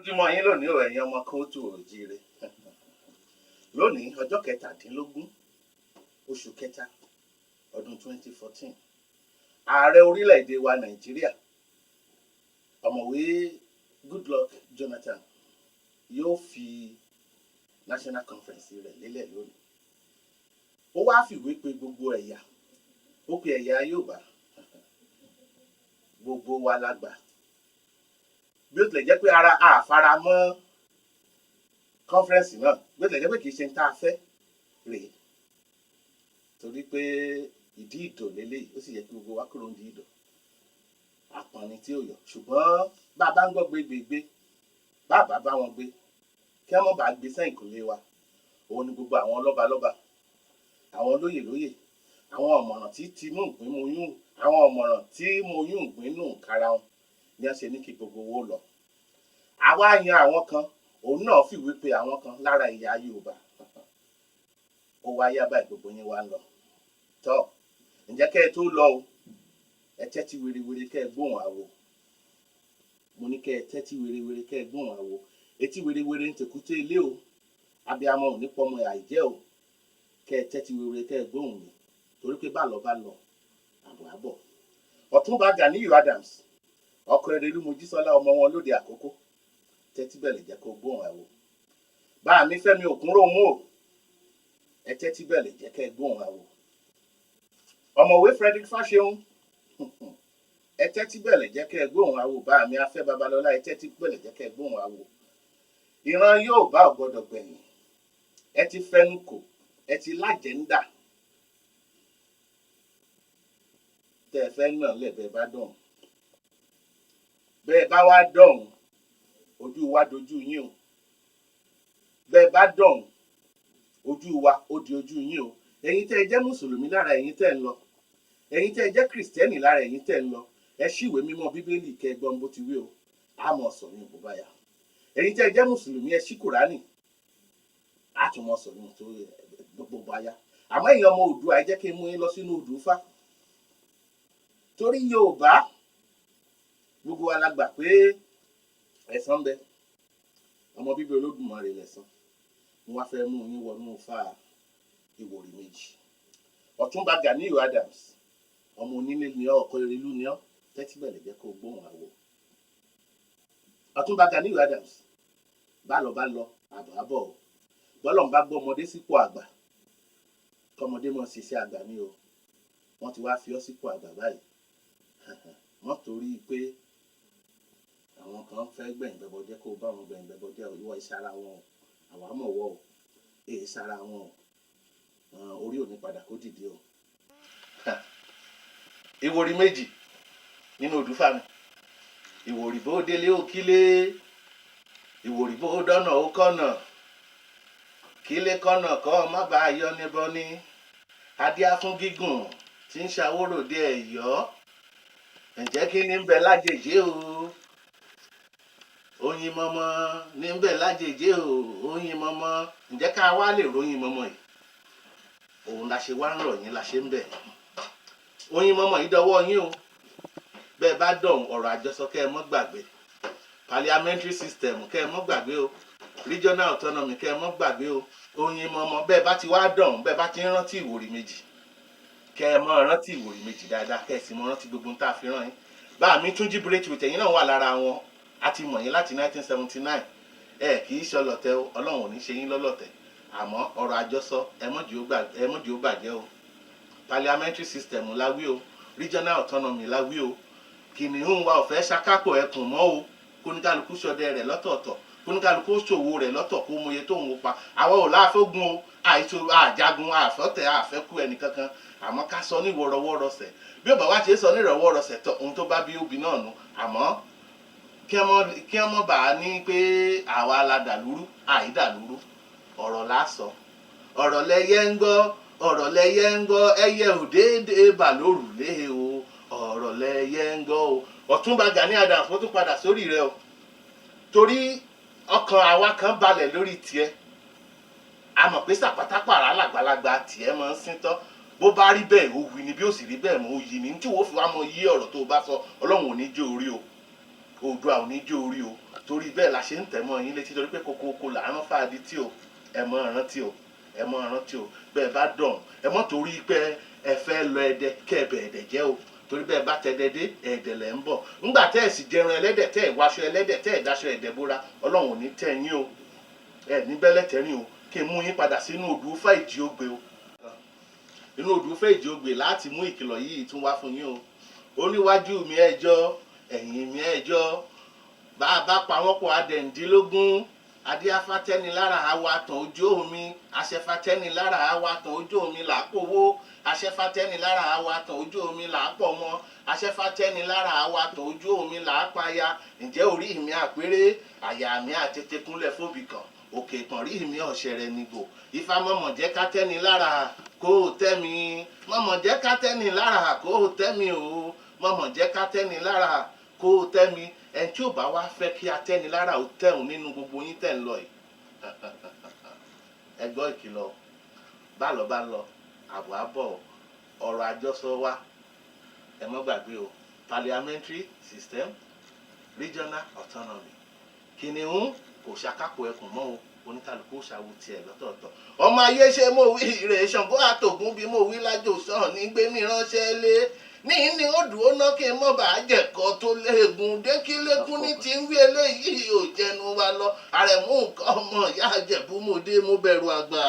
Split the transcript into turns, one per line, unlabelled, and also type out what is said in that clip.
ojúmọ́ yín lónìí ò ẹ̀yin ọmọ kóòtù òjíire. Lónìí ọjọ́ 17 oṣù kẹta ọdún 2014 ààrẹ orílẹ̀-èdè wa Nàìjíríà ọ̀mọ̀wé Goodluck Jonathan yóò fi national conference rẹ̀ lélẹ̀ lónìí. Ó wá fìwé pe gbogbo ẹ̀yà, ó pe ẹ̀yà Yorùbá, gbogbo wa la gbà. Bí ó tilẹ̀ jẹ́ pé ara àfaramọ́ conference náà, bí ó tilẹ̀ jẹ́ pé kì í ṣe ń tá a fẹ́ rèé, torí pé ìdí ìdò lélẹ́yìí, ó sì yẹ kí gbogbo wa kúrò ní ìdò àpọ̀nni tí ó yọ. Ṣùgbọ́n bá a bá ń gbọ́ gbégbégbé, bá a bá wọn gbé, kí wọ́n bá gbé sẹ́yìn kò lé wa. Òun ni gbogbo àwọn lọ́balọ́ba, àwọn lóyè, àwọn ọ̀mọ̀ràn tí tinú ìgbín mo yún, àwọn ọ̀mọ̀ràn tí mo yún ìgbín nù kára wọn ní a ṣe ní kí gbogbo owó lọ. Àwa yan àwọn kan, òun náà fìwé pe àwọn kan lára ìyá Yorùbá. Ó wá yá báyìí gbogbo yín wá ń lọ. Tọ́ ǹjẹ́ kẹ́ ẹ tó lọ o, ẹ tẹ́tí wérewére kẹ́ ẹ gbóhùn àwo. Mo ní kẹ́ ẹ tẹ́tí wérewére kẹ́ ẹ gbóhùn àwo. Etí wérewére ń tèkúté ilé o, abiyamọ ò ní pọmọ àìjẹ́ o. Kẹ́ ẹ tẹ́tí wérewére kẹ́ ẹ gbóhùn mi, torí pé bá lọ àbọ̀ àbọ̀. Ọ̀túnba Ganiyu Adams, ọkọ Erelu Mojísọ́lá ọmọ wọn lóde Àkókó, tẹ́tí bẹ̀lẹ̀ jẹ́ kó gbóhùn àwo. Bá mi Fẹ́mi Òkúnròmú o, ẹ tẹ́tí bẹ̀lẹ̀ jẹ́ kẹ́ gbóhùn àwo. Ọ̀mọ̀wé Frederick Fáṣẹ̀hún, ẹ tẹ́tí bẹ̀lẹ̀ jẹ́ kẹ́ gbóhùn àwo. Bá mi Afẹ́ Babalọ́lá, ẹ tẹ́tí bẹ̀lẹ̀ jẹ́ kẹ́ gbóhùn àwo. Ìran Yorùbá ò gbọdọ̀ gbẹ̀yìn. Ẹ ti fẹnu kò, ẹ ti lájẹ̀ńdà tẹ́ ẹ fẹ́ náà lẹ́bẹ̀ẹ́ bá dọ̀hún. Bẹ́ẹ̀ bá wá dọ̀hún, ojú wa dojú yín o. Bẹ́ẹ̀ bá dọ̀hún, ojú wa ó di ojú yín o. Ẹ̀yin tẹ́ ẹ jẹ́ mùsùlùmí lára ẹ̀yin tẹ́ ẹ ń lọ, ẹ̀yin tẹ́ ẹ jẹ́ kìrìsìtẹ́nì lára ẹ̀yin tẹ́ ẹ ń lọ, ẹ ṣíwé mímọ́ Bíbélì kẹ́ ẹ gbọ́n bó ti wí o. Àmọ́ sọ ní ìbò báyà. Ẹ̀yin tẹ́ ẹ jẹ́ mùsùlùmí, ẹ ṣí Kùránì, àtúmọ̀ sọ ní tó gbogbo báyà. Àmọ́ ẹ̀yin ọmọ Oòduà, ẹ jẹ́ kí n mú yín lọ sínú odù Ifá. Torí Yorùbá gbogbo wa la gbà pé ẹ̀san ń bẹ, ọmọ bíbí Olódùmarè lẹ̀san. Mo wá fẹ́ mú yín wọnú Ifá Ìwòrì méjì. Ọ̀túnba Ganiyu Adams, ọmọ onílé ni ọ́, ọkọ Erelu ni ọ́, tẹ́tí bẹ̀lẹ̀ jẹ́ kó gbóhùn àwo. Ọ̀túnba Ganiyu Adams, bá lọ àbọ̀ àbọ̀ o. Bọ́lọ̀ ń bá gbọ́ ọmọdé sípò àgbà, kọ́mọdé mọ̀ ṣiṣẹ́ àgbà ni o. Wọ́n ti wá fi ọ́ sípò àgbà báyìí. Wọ́n torí pé àwọn kan fẹ́ gbẹ̀yìn bẹbọ jẹ́ kó bá wọn gbẹ̀yìn bẹbọ jẹ́ ìwọ ìsara wọn o, àwa mọ̀ wọ́ o, èyí sara wọn o, orí ò ní padà kó dìde o. Ìwòrì méjì nínú odù Ifá mi. Ìwòrì bó délé ó kílé, ìwòrì bó dọ́nà ó kọ́nà, kílé kọ́nà kọ́ má bàa yọ níbọ ní. Adíá fún gígùn tí ń ṣàwòròdé Ẹ̀yọ́. Ǹjẹ́ kí ní ń bẹ lájèjé o? Oyin mọ́mọ́ ní ń bẹ lájèjé o, oyin mọ́mọ́. Ǹjẹ́ ká wá lè róyin mọ́mọ́ yìí? Òun la ṣe wá ń rọ̀ yín, la ṣe ń bẹ̀. Oyin mọ́mọ́ yìí dọwọ́ yín o. Bẹ́ẹ̀ bá dọ̀hún ọ̀rọ̀ àjọsọ kẹ́ ẹ mọ́ gbàgbé. Parliamentary system kẹ́ ẹ mọ́ gbàgbé o. Regional autonomy kẹ́ ẹ mọ́ gbàgbé o. Oyin mọ́mọ́ bẹ́ẹ̀ bá ti wá dọ̀hún, bẹ́ẹ̀ bá ti ń rántí Ìwòrì méjì, kẹ́ ẹ mọ́ rántí Ìwòrì méjì dáadáa, kẹ́ ẹ sì mọ́ rántí gbogbo tá a fi rán yín. Bá mi Túnjí Braithwaite, ẹ̀yin náà wà lára wọn. A ti mọ̀ yín láti 1979. Kì í ṣe ọlọ̀tẹ̀ o, Ọlọ́run ò ní ṣe yín lọ́lọ̀tẹ̀. Àmọ́ ọ̀rọ̀ àjọsọ ẹ mọ́jì ó bàjẹ́ o. Parliamentary system la wí o, regional autonomy la wí o. Kìnìún wa ò fẹ́ ṣakápò ẹkùn mọ́ o. Kóníkálukú ṣọdẹ rẹ̀ lọ́tọ̀ọ̀tọ̀, kóníkálukú ṣòwò rẹ̀ lọ́tọ̀ kó mọye tó ń wo pa. Àwa ò láàfógun o, àjagun àfọ́tẹ̀ àfẹ́kù ẹnì kankan. Àmọ́ ká sọ ní ìwọ̀rọ̀wọ́rọ̀sẹ̀. Bí ó bá wá ṣe sọ ní ìrọ̀wọ́rọ̀sẹ̀ tọ̀, ohun tó bá bí òbí náà nù. Àmọ́ kí wọ́n mọ̀ bá a ní pé àwa la dàlúrú, àìdàlúrú. Ọ̀rọ̀ la sọ. Ọ̀rọ̀ lẹyẹ ń gbọ́, ọ̀rọ̀ lẹyẹ ń gbọ́, ẹyẹ ò déédéé bà lórùlé o. Ọ̀rọ̀ lẹyẹ ń gbọ́ o. Ọ̀túnba Gani Adams, mo tún padà sórí rẹ o. Torí ọkàn àwa kan balẹ̀ lórí tiẹ̀. A mọ̀ pé sàpátápàrà làgbàlagbà tiẹ̀ máa ń síntọ́. Bó bá rí bẹ́ẹ̀ ó wí ni, bí ó sì rí bẹ́ẹ̀ mọ́ ó yí ni. Tí wọ́n fi wá mọ yí ọ̀rọ̀ tó bá sọ, Ọlọ́run ò ní jẹ́ orí o. Oòduà ò ní jó orí o torí bẹ́ẹ̀ la ṣe ń tẹ̀mọ́ yín létí torí pé kokoko là ń rán fáadí tí o ẹ mọ́ rántí o ẹ mọ́ rántí o bẹ́ẹ̀ bá dọ̀n ẹ mọ́ torí pé ẹ fẹ́ lọ Ẹdẹ kẹ́ẹ̀bẹ̀ Ẹdẹ jẹ́ o torí bẹ́ẹ̀ bá tẹ dẹdẹ Ẹdẹ lẹ̀ ń bọ̀ ńgbà tẹ́ ẹ̀ sì jẹran ẹlẹ́dẹ̀ tẹ́ ẹ̀ wáṣọ ẹlẹ́dẹ̀ tẹ́ ẹ̀ dáṣọ Ẹdẹ bóra Ọlọ́run ò ní tẹ́ yín o ẹ ní bẹ́lẹ́tẹ̀rín o kí n mú yín padà sínú odù Ifá Ìjì-Ògbè o inú odù Ifá Ìjì-Ògbè láti mú ìkìlọ̀ yìí tún wá fún yín o ó níwájú mi ẹjọ́ ẹ̀yìn mi ẹjọ́ bá a bá pa wọ́n pọ̀ adẹ̀ǹdínlógún adíáfátẹ́nilára awatàn ojú omi aṣẹfátẹ́nilára awatàn ojú omi làápòwó aṣẹfátẹ́nilára awatàn ojú omi làápọ̀mọ aṣẹfátẹ́nilára awatàn ojú omi làápaya ǹjẹ́ orí mi àpérè àyà mi àtètèkúnlẹ̀ fòbì kan òkè ìpọ̀nrí mi ọ̀ṣẹ̀rẹ̀ nìgbò Ifá mọ̀mọ̀ jẹ́ ká tẹ́ni lára kó o tẹ́ mi mọ̀mọ̀ jẹ́ ká tẹ́ni lára kó o tẹ́ mi o mọ̀mọ̀ jẹ́ ká tẹ́ni lára kó o tẹ́ mi ẹni tí ò bá wá fẹ́ kí atẹ́ni lára ò tẹ̀hún nínú gbogbo yín tẹ̀ ń lọ yìí ẹ gbọ́ ìkìlọ̀ bá lọ àbọ̀ àbọ̀ ọ̀rọ̀ àjọsọ wa ẹ mọ́ gbàgbé o parliamentary system regional autonomy kìnìún kò ṣàkápò ẹkùn mọ́ o oníkálukú ṣàwù tiẹ̀ lọ́tọ̀ọ̀tọ̀ ọmọ ayé ṣe mo wí rè Ṣàngó àtògùn bí mo wí lájò sàn ní gbé mi ránṣẹ́ lé ní ó dúró ná kí n mọ́ bàá jẹ̀kọ́ tó léegun dékílékún ní ti ń wí eléyìí ò jẹnu wa lọ Àrẹ̀mú nǹkan ọmọ ìyá Ìjẹ̀bú mo dé mo bẹ̀rù àgbà.